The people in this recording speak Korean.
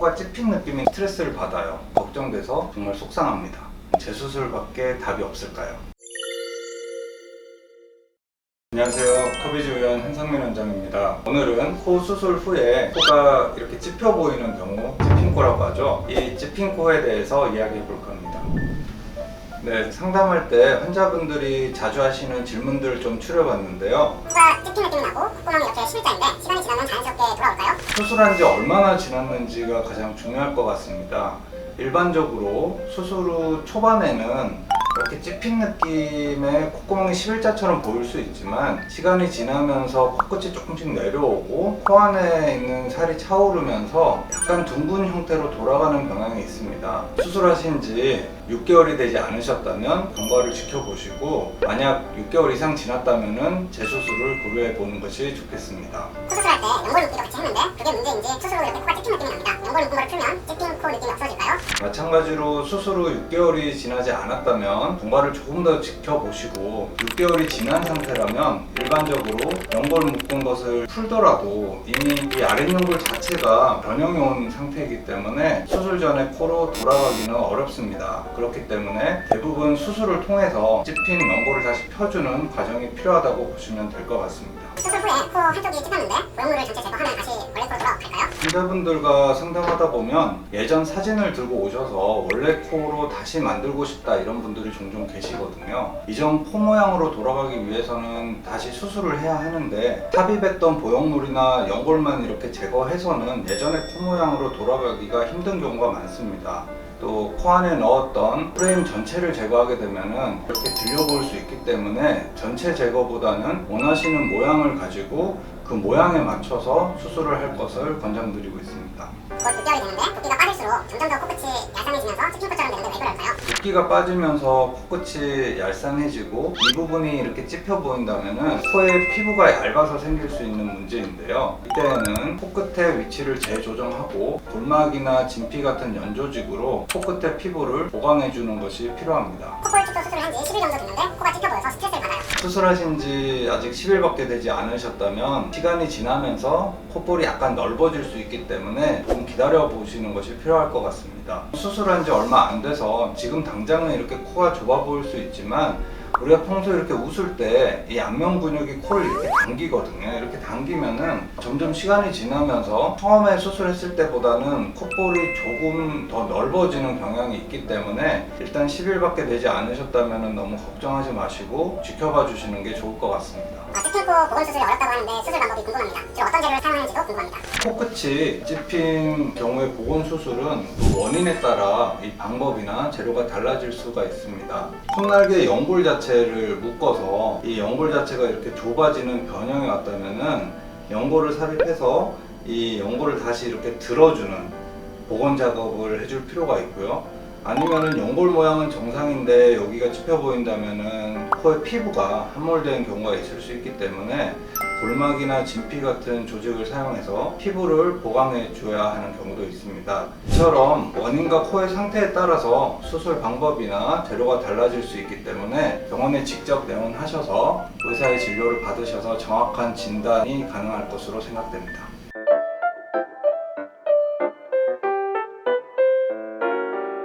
코가 찝힌 느낌이 스트레스를 받아요. 걱정돼서 정말 속상합니다. 재수술밖에 답이 없을까요? 안녕하세요. 커비즈 의원 한상민 원장입니다. 오늘은 코 수술 후에 코가 이렇게 찝혀 보이는 경우, 찝힌 코라고 하죠. 이 찝힌 코에 대해서 이야기해 볼 겁니다. 네, 상담할 때 환자분들이 자주 하시는 질문들을 좀 추려봤는데요. 코가 찝힌 느낌이 나고 콧구멍이 이렇게 11자인데 시간이 지나면 자연스럽게 돌아올까요? 수술한 지 얼마나 지났는지가 가장 중요할 것 같습니다. 일반적으로 수술 후 초반에는 이렇게 찝힌 느낌의 콧구멍이 11자처럼 보일 수 있지만 시간이 지나면서 코끝이 조금씩 내려오고 코 안에 있는 살이 차오르면서 약간 둥근 형태로 돌아가는 경향이 있습니다. 수술하신 지 6개월이 되지 않으셨다면 경과를 지켜보시고 만약 6개월 이상 지났다면 재수술을 고려해 보는 것이 좋겠습니다. 코 수술할 때 연골 묶기도 같이 했는데 그게 문제인지 수술 후 이렇게 코가 찝힌 느낌이 납니다. 연골 묶은 거를 풀면 찝힌 코 느낌이 없어질까요? 마찬가지로 수술 후 6개월이 지나지 않았다면 경과를 조금 더 지켜보시고 6개월이 지난 상태라면 일반적으로 연골 묶은 것을 풀더라도 이미 이 아랫연골 자체가 변형이 온 상태이기 때문에 수술 전에 코로 돌아가기는 어렵습니다. 그렇기 때문에 대부분 수술을 통해서 찝힌 연골을 다시 펴주는 과정이 필요하다고 보시면 될 것 같습니다. 수술 후에 코 한쪽이 찝혔는데 고형물을 전체 제거하면 다시 원래 코로 돌아갈까요? 환자분들과 상담하다 보면 예전 사진을 들고 오셔서 원래 코로 다시 만들고 싶다 이런 분들이 종종 계시거든요. 이전 코 모양으로 돌아가기 위해서는 다시 수술을 해야 하는데 삽입했던 보형물이나 연골만 이렇게 제거해서는 예전의 코 모양으로 돌아가기가 힘든 경우가 많습니다. 또 코 안에 넣었던 프레임 전체를 제거하게 되면은 이렇게 들려볼 수 있기 때문에 전체 제거보다는 원하시는 모양을 가지고 그 모양에 맞춰서 수술을 할 것을 권장드리고 있습니다. 곧 6개월이 되는데 붓기가 빠질수록 점점 더 코끝이 얄쌍해지면서 찝힌 코처럼 되는데 왜 그럴까요? 붓기가 빠지면서 코끝이 얄쌍해지고 이 부분이 이렇게 찝혀 보인다면은 코의 피부가 얇아서 생길 수 있는 문제인데요. 이때는 코끝의 위치를 재조정하고 골막이나 진피 같은 연조직으로 코끝의 피부를 보강해 주는 것이 필요합니다. 콧볼 축소 수술을 한 지 10일 정도 됐는데 코가 찝혀 보여서 스트레스를 받아요. 수술하신 지 아직 10일밖에 되지 않으셨다면 시간이 지나면서 콧볼이 약간 넓어질 수 있기 때문에 좀 기다려 보시는 것이 필요할 것 같습니다. 수술한 지 얼마 안 돼서 지금 당장은 이렇게 코가 좁아 보일 수 있지만 우리가 평소에 이렇게 웃을 때 이 안면 근육이 코를 이렇게 당기거든요. 이렇게 당기면은 점점 시간이 지나면서 처음에 수술했을 때보다는 콧볼이 조금 더 넓어지는 경향이 있기 때문에 일단 10일밖에 되지 않으셨다면 너무 걱정하지 마시고 지켜봐 주시는 게 좋을 것 같습니다. 찝힌 코 보건 수술이 어렵다고 하는데 수술 방법이 궁금합니다. 주로 어떤 재료를 사용하는지도 궁금합니다. 코끝이 찝힌 경우의 보건 수술은 그 원인에 따라 이 방법이나 재료가 달라질 수가 있습니다. 콧날개 연골 자체를 묶어서 이 연골 자체가 이렇게 좁아지는 변형이 왔다면은 연골을 삽입해서 이 연골을 다시 이렇게 들어주는 복원 작업을 해줄 필요가 있고요. 아니면은 연골 모양은 정상인데 여기가 찝혀 보인다면은 코의 피부가 함몰된 경우가 있을 수 있기 때문에 골막이나 진피 같은 조직을 사용해서 피부를 보강해 줘야 하는 경우도 있습니다. 이처럼 원인과 코의 상태에 따라서 수술 방법이나 재료가 달라질 수 있기 때문에 병원에 직접 내원하셔서 의사의 진료를 받으셔서 정확한 진단이 가능할 것으로 생각됩니다.